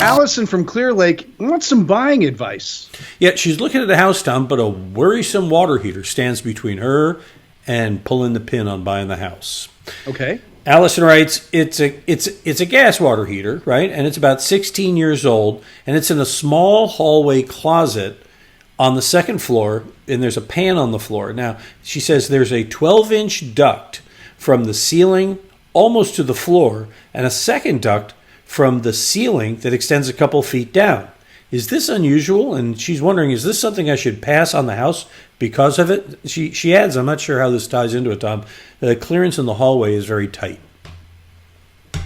Allison from Clear Lake wants some buying advice. Yeah, she's looking at a house, Tom, but a worrisome water heater stands between her and pulling the pin on buying the house. Okay. Allison writes, it's a gas water heater, right? And it's about 16 years old, and it's in a small hallway closet on the second floor, and there's a pan on the floor. Now, she says there's a 12-inch duct from the ceiling almost to the floor, and a second duct from the ceiling that extends a couple feet down. Is this unusual? And she's wondering, is this something I should pass on the house because of it? She adds, I'm not sure how this ties into it, Tom. The clearance in the hallway is very tight.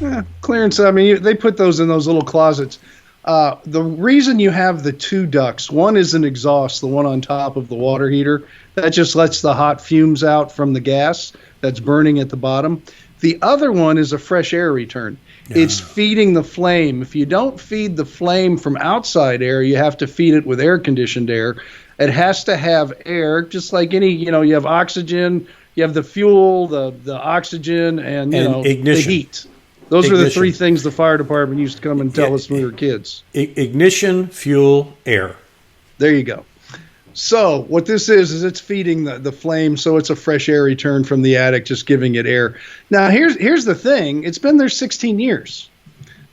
Yeah, clearance, I mean, they put those in those little closets. The reason you have the two ducts, one is an exhaust, the one on top of the water heater. That just lets the hot fumes out from the gas that's burning at the bottom. The other one is a fresh air return. It's feeding the flame. If you don't feed the flame from outside air, you have to feed it with air-conditioned air. It has to have air, just like any, you have oxygen, you have the fuel, the oxygen, and ignition. The heat. Those are the three things the fire department used to come and tell us when we were kids. Ignition, fuel, air. There you go. So what this is it's feeding the flame, so it's a fresh air return from the attic, just giving it air. Now, here's the thing. It's been there 16 years.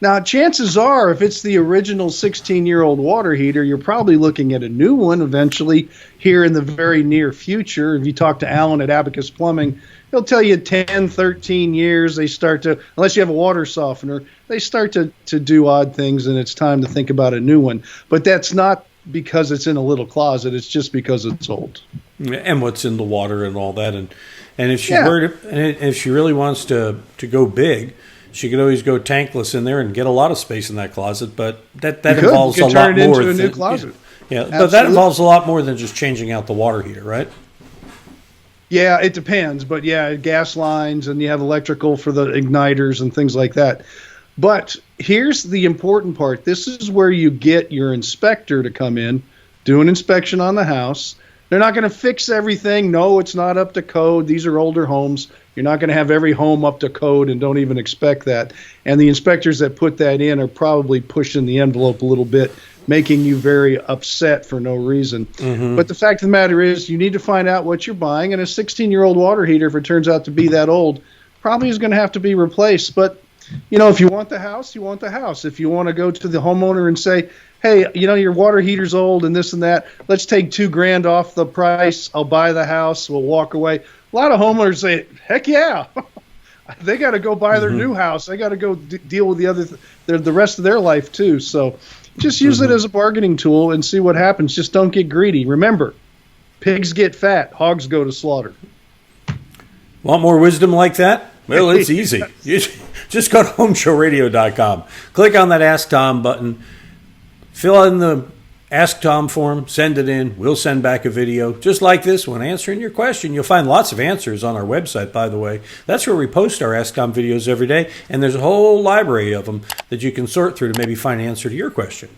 Now, chances are, if it's the original 16-year-old water heater, you're probably looking at a new one eventually here in the very near future. If you talk to Alan at Abacus Plumbing, he'll tell you 10, 13 years, they start to, unless you have a water softener, they start to do odd things, and it's time to think about a new one. But that's not because it's in a little closet. It's just because it's old. And what's in the water and all that. And if she if she really wants to go big, she could always go tankless in there and get a lot of space in that closet. But that involves a lot more. Turn it into a new closet. Yeah, but that involves a lot more than just changing out the water heater, right? Yeah, it depends. But yeah, gas lines, and you have electrical for the igniters and things like that. But here's the important part. This is where you get your inspector to come in, do an inspection on the house. They're not going to fix everything. No, it's not up to code. These are older homes. You're not going to have every home up to code, and don't even expect that. And the inspectors that put that in are probably pushing the envelope a little bit, making you very upset for no reason. Mm-hmm. But the fact of the matter is, you need to find out what you're buying. And a 16-year-old water heater, if it turns out to be that old, probably is going to have to be replaced. But if you want the house, you want the house. If you want to go to the homeowner and say, hey, your water heater's old and this and that, let's take $2,000 off the price. I'll buy the house. We'll walk away. A lot of homeowners say, heck yeah. They got to go buy their new house. They got to go deal with the rest of their life too. So just use it as a bargaining tool and see what happens. Just don't get greedy. Remember, pigs get fat. Hogs go to slaughter. Want more wisdom like that? Well, it's easy. You just go to HomeShowRadio.com. Click on that Ask Tom button. Fill in the Ask Tom form. Send it in. We'll send back a video just like this one answering your question. You'll find lots of answers on our website, by the way. That's where we post our Ask Tom videos every day. And there's a whole library of them that you can sort through to maybe find an answer to your question.